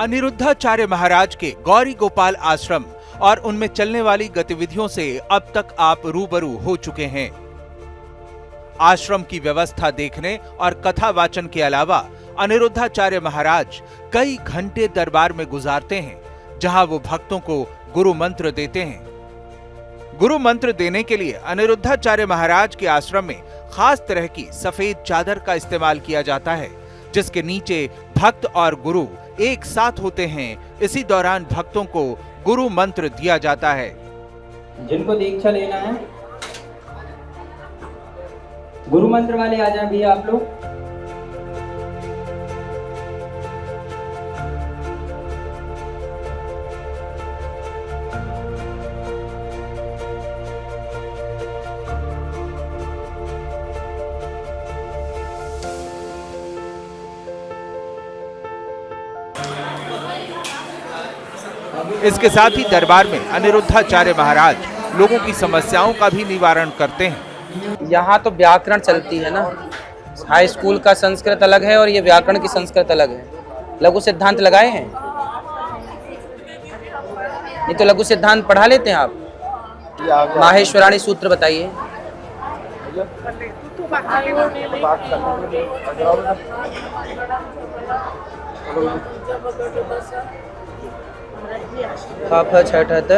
अनिरुद्धाचार्य महाराज के गौरी गोपाल आश्रम और उनमें चलने वाली गतिविधियों से अब तक आप रूबरू हो चुके हैं। आश्रम की व्यवस्था देखने और कथा वाचन के अलावा अनिरुद्धाचार्य महाराज कई घंटे दरबार में गुजारते हैं, जहां वो भक्तों को गुरु मंत्र देते हैं। गुरु मंत्र देने के लिए अनिरुद्धाचार्य महाराज के आश्रम में खास तरह की सफेद चादर का इस्तेमाल किया जाता है, जिसके नीचे भक्त और गुरु एक साथ होते हैं। इसी दौरान भक्तों को गुरु मंत्र दिया जाता है। जिनको दीक्षा लेना है गुरु मंत्र वाले आ जाए भैया आप लोग। इसके साथ ही दरबार में अनिरुद्धाचार्य महाराज लोगों की समस्याओं का भी निवारण करते हैं। यहाँ तो व्याकरण चलती है ना, हाई स्कूल का संस्कृत अलग है और ये व्याकरण की संस्कृत अलग है। लघु सिद्धांत लगाए हैं? नहीं तो लघु सिद्धांत पढ़ा लेते हैं आप। माहेश्वराणी सूत्र बताइए। ख छठत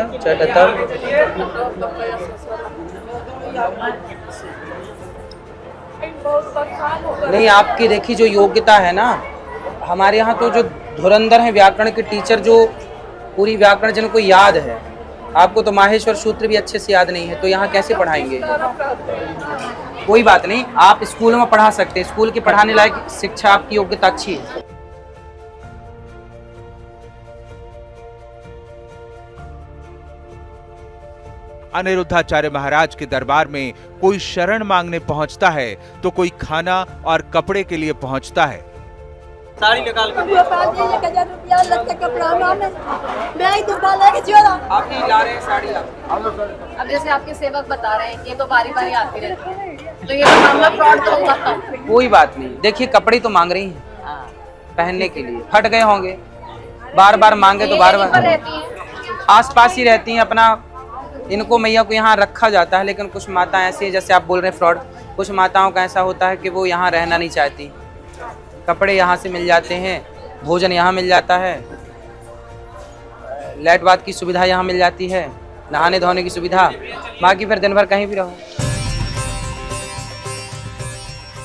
नहीं, आपकी देखिए जो योग्यता है ना, हमारे यहाँ तो जो धुरंधर है व्याकरण के टीचर, जो पूरी व्याकरण जिनको याद है, आपको तो माहेश्वर सूत्र भी अच्छे से याद नहीं है, तो यहाँ कैसे पढ़ाएंगे? कोई बात नहीं, आप स्कूल में पढ़ा सकते हैं। स्कूल की पढ़ाने लायक शिक्षा, आपकी योग्यता अच्छी है। अनिरुद्धाचार्य महाराज के दरबार में कोई शरण मांगने पहुंचता है तो कोई खाना और कपड़े के लिए पहुंचता है। साड़ी निकाल कर आप ही ला रहे हैं साड़ी आप। अब जैसे आपके सेवक बता रहे हैं, ये तो बारी बारी आती रहती है, तो ये तो मामला फ्रॉड तो होगा। कोई बात नहीं, देखिए कपड़े तो मांग रही हैं पहनने के लिए, फट गए होंगे, बार बार मांगे तो बार बार। आस पास ही रहती हैं अपना, इनको मैया को यहाँ रखा जाता है। लेकिन कुछ माताएं ऐसी हैं, जैसे आप बोल रहे हैं फ्रॉड, कुछ माताओं का ऐसा होता है कि वो यहाँ रहना नहीं चाहती। कपड़े यहाँ से मिल जाते हैं, भोजन यहाँ मिल जाता है, लाइट बात की सुविधा यहाँ मिल जाती है, नहाने धोने की सुविधा, बाकी फिर दिन भर कहीं भी रहो।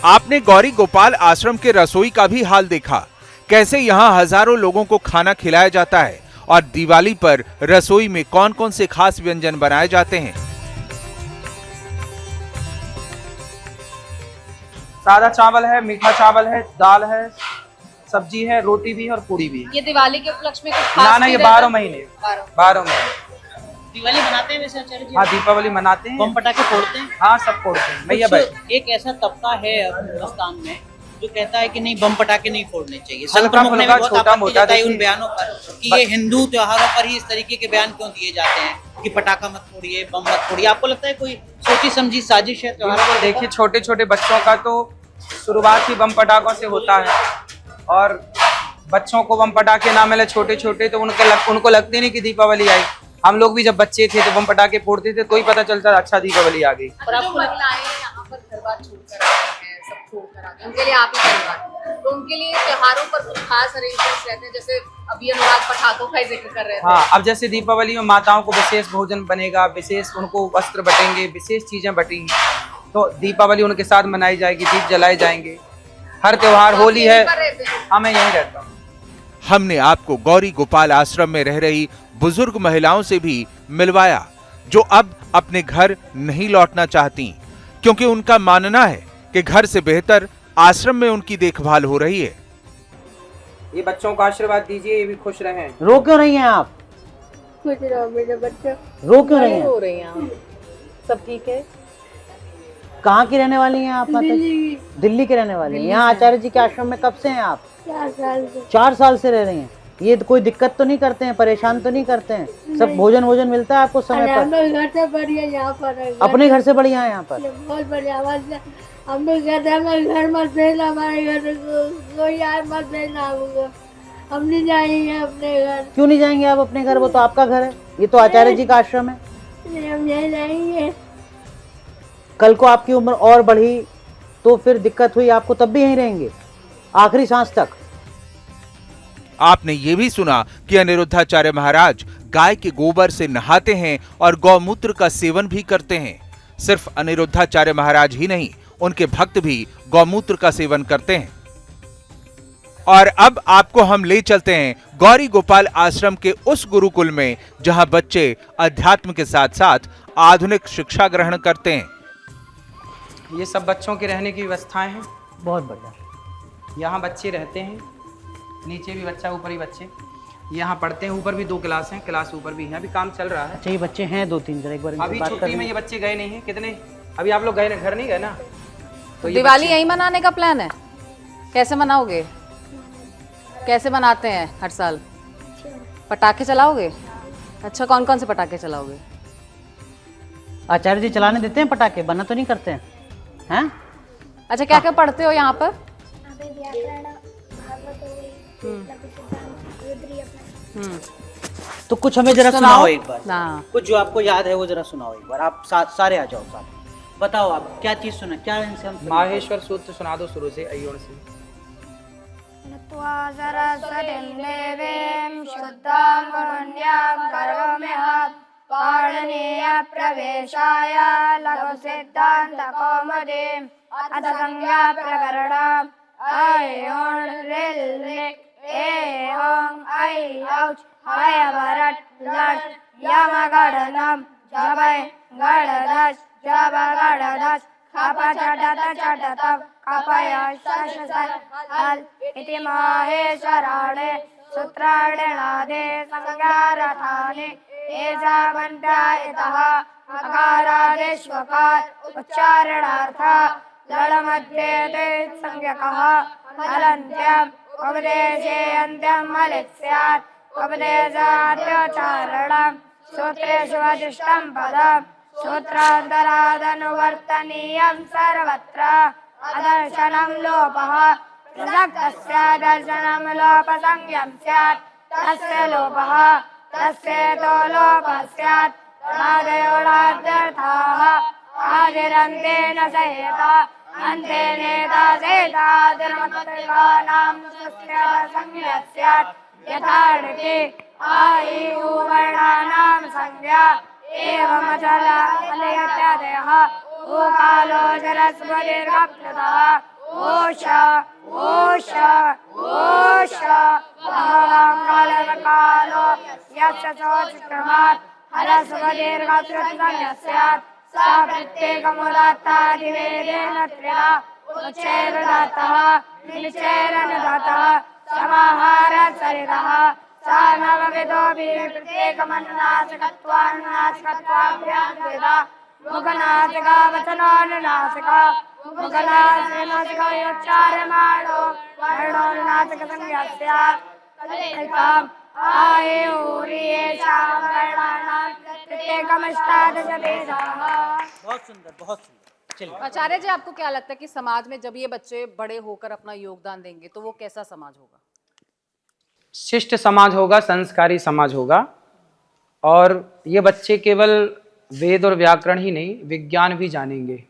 आपने गौरी गोपाल आश्रम के रसोई का भी हाल देखा, कैसे यहाँ हजारों लोगों को खाना खिलाया जाता है और दिवाली पर रसोई में कौन कौन से खास व्यंजन बनाए जाते हैं। सादा चावल है, मीठा चावल है, दाल है, सब्जी है, रोटी भी है और पूड़ी भी है। ये दिवाली के उपलक्ष्य में कुछ खास? ना, ये 12 महीने 12 महीने दिवाली मनाते हैं वैसे आचार्य जी? हाँ, दीपावली मनाते हैं। बम पटाखे फोड़ते हैं? हाँ, सब फोड़ते हैं भैया भाई। एक ऐसा तबका है हिंदुस्तान में जो कहता है कि नहीं, बम पटाखे नहीं फोड़ने चाहिए। हल्का फुल्का छोटा मोटा उन बयानों पर कि ये हिंदू त्योहारों पर ही इस तरीके के बयान क्यों दिए जाते हैं कि पटाखा मत फोड़िए, बम मत फोड़िए? आपको लगता है कोई सोची समझी साजिश है त्योहारों पर? देखिए, छोटे छोटे बच्चों का तो शुरुआत ही बम पटाखों से होता है, और बच्चों को बम पटाखे ना मिले छोटे छोटे तो उनको लगते नहीं कि दीपावली आई। हम लोग भी जब बच्चे थे तो बम पटाखे फोड़ते थे, तो ही पता चलता अच्छा दीपावली आ गई। और आपको महिलाएं यहाँ पर घर बार छोड़कर आते हैं, सब छोड़कर आते हैं, उनके लिए आप ही परिवार, तो उनके लिए त्योहारों पर कुछ खास अरेंजमेंट्स रहते हैं? जैसे अभी अनुराग पटाखों का जिक्र कर रहे थे। हाँ, अब जैसे दीपावली में माताओं को विशेष भोजन बनेगा, विशेष उनको वस्त्र बटेंगे, विशेष चीजें बटेंगी, तो दीपावली उनके साथ मनाई जाएगी, दीप जलाए जाएंगे। हर त्योहार, होली है, हाँ मैं यहीं रहता हूँ। हमने आपको गौरी गोपाल आश्रम में रह रही बुजुर्ग महिलाओं से भी मिलवाया, जो अब अपने घर नहीं लौटना चाहती, क्योंकि उनका मानना है कि घर से बेहतर आश्रम में उनकी देखभाल हो रही है। ये बच्चों को आशीर्वाद दीजिए, ये भी खुश रहें। रो क्यों रही हैं आप? खुश रहो मेरे बच्चे। रो क्यों रही हैं? हो रही हैं, सब ठीक है। कहाँ की रहने वाली हैं आप? दिल्ली की रहने वाली हैं। यहाँ आचार्य जी के आश्रम में कब से हैं आप? 4 साल से। 4 साल से रह रही हैं। ये कोई दिक्कत तो नहीं करते हैं, परेशान तो नहीं करते हैं? सब भोजन मिलता है आपको समय पर? घर से बढ़िया यहाँ पर, अपने घर से बढ़िया है यहाँ पर? बहुत बढ़िया। हम लोग कहते हैं घर मत भेजना, हमारे घर कोई आए मत भेजना हमको। हम नहीं जाएंगे अपने घर। क्यों नहीं जाएंगे आप अपने घर? वो तो आपका घर है, ये तो आचार्य जी का आश्रम है। नहीं, हम नहीं जाएंगे। कल को आपकी उम्र और बढ़ी तो फिर दिक्कत हुई आपको, तब भी यहीं रहेंगे आखिरी सांस तक। आपने ये भी सुना कि अनिरुद्धाचार्य महाराज गाय के गोबर से नहाते हैं और गौमूत्र का सेवन भी करते हैं। सिर्फ अनिरुद्धाचार्य महाराज ही नहीं, उनके भक्त भी गौमूत्र का सेवन करते हैं। और अब आपको हम ले चलते हैं गौरी गोपाल आश्रम के उस गुरुकुल में जहां बच्चे अध्यात्म के साथ साथ आधुनिक शिक्षा ग्रहण करते हैं। ये सब बच्चों के रहने की व्यवस्थाएं हैं। बहुत बढ़िया। यहाँ बच्चे रहते हैं, नीचे भी बच्चा, ऊपर ही बच्चे यहाँ पढ़ते हैं। ऊपर भी 2 क्लास हैं, क्लास ऊपर भी है। अभी काम चल रहा है। अच्छा, ये बच्चे हैं 2-3 जरा एक बार इनसे अभी बात छुट्टी कर में ये बच्चे गए नहीं हैं। कितने अभी आप लोग गए घर नहीं गए ना? तो ये दिवाली बच्चे- यहीं मनाने का प्लान है? कैसे मनाओगे? कैसे मनाते हैं हर साल? पटाखे चलाओगे? अच्छा, कौन कौन से पटाखे चलाओगे? आचार्य जी चलाने देते हैं पटाखे, बना तो नहीं करते हैं? हैं? अच्छा, क्या क्या पढ़ते हो यहाँ पर? तो कुछ हमें जरा सुनाओ। सुनाओ एक बार। हाँ। कुछ जो आपको याद है वो जरा सुनाओ एक बार। आप सारे आ जाओ साथ। बताओ आप क्या चीज सुना, क्या इनसे हम सुना? माहेश्वर सूत्र सुना दो शुरू से, अयोण से। नत्वा सरस्वतीं देवीं शुद्धां पुण्यां करोम्यहं पाणिनीयप्रवेशाय लघुसिद्धान्तकौमुदीम् अथ संज्ञाप्रकरणम् ऐ ऋल् ऋक् ऐ औ भरत् लट् यमगणनं जबै गणदश् जबगणदश् खपचटत चटत कपय शशसत् हल् इति माहेश्वराणे सूत्राणिनादे संज्ञारथानि एषामन्त्यायतः अकारादेष्वकार उच्चारणार्थ ललमध्ये ते संज्ञकः हलन्त्यम् उपदेशे अन्त्यम् हलित् स्यात् उपदेशाद्योच्चारणम् सूत्रेषु वसिष्ठं पदम् सूत्रान्तरादनुवर्तनीयं सर्वत्र अदर्शनं लोपः प्रसक्तस्य दर्शनं लोपसंज्ञं स्यात् तस्य लोपः तस्येतो लोपः स्यात् आदयोडाद्यर्थाः आदिरन्तेन सहेत अन्तेनेता सेतादिर्मत्रिकानां तस्य संज्ञा स्यात् यथार्थे आयुवर्णानां संज्ञा एवमचलयत्यादयः ओकालो जलस्वदीर्घप्लुतः ओष ओष ओष बहवाङ्कालकालो यस्य सोचक्रमात् हरस्वदीर्घप्लुतः स्यात् सा प्रत्येकमुदात्तादिवेदेन त्रिधा उच्चैर्दातः निचैरनुदातः समाहारसरितः सा नवविधोऽपि प्रत्येकमनुनासिकत्वानुनासिकत्वाभ्यां द्विधा मुखनासिकावचनोनुनासिका मुखनासिकनासिकोच्चार्यमाणो वर्णोनुनासिकसंज्ञा स्यात् कल्पिताम् आयुर्येषां वर्णानां प्रत्येकमष्टादशभेदाः। बहुत सुंदर, बहुत सुंदर। चलिए। आचार्य जी, आपको क्या लगता है कि समाज में जब ये बच्चे बड़े होकर अपना योगदान देंगे तो वो कैसा समाज होगा? शिष्ट समाज होगा, संस्कारी समाज होगा। और ये बच्चे केवल वेद और व्याकरण ही नहीं, विज्ञान भी जानेंगे।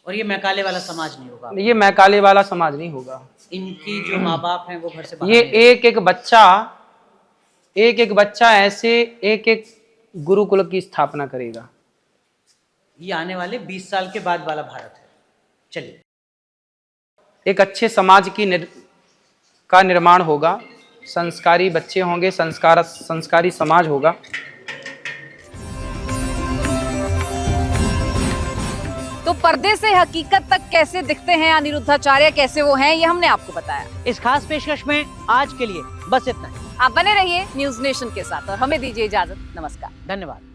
और ये मैकाले वाला समाज नहीं होगा। ये मैकाले वाला समाज नहीं होगा। इनकी जो माँ बाप हैं वो घर से बाहर ये नहीं एक एक बच्चा ऐसे एक गुरुकुल की स्थापना करेगा। ये आने वाले 20 साल के बाद वाला भारत है। चलिए। एक अच्छे समाज का निर्माण होगा, संस्कारी बच्चे होंगे, संस्कारी समाज होगा। तो पर्दे से हकीकत तक कैसे दिखते हैं अनिरुद्धाचार्य, कैसे वो हैं, ये हमने आपको बताया। इस खास पेशकश में आज के लिए बस इतना ही। आप बने रहिए न्यूज नेशन के साथ और हमें दीजिए इजाजत। नमस्कार। धन्यवाद।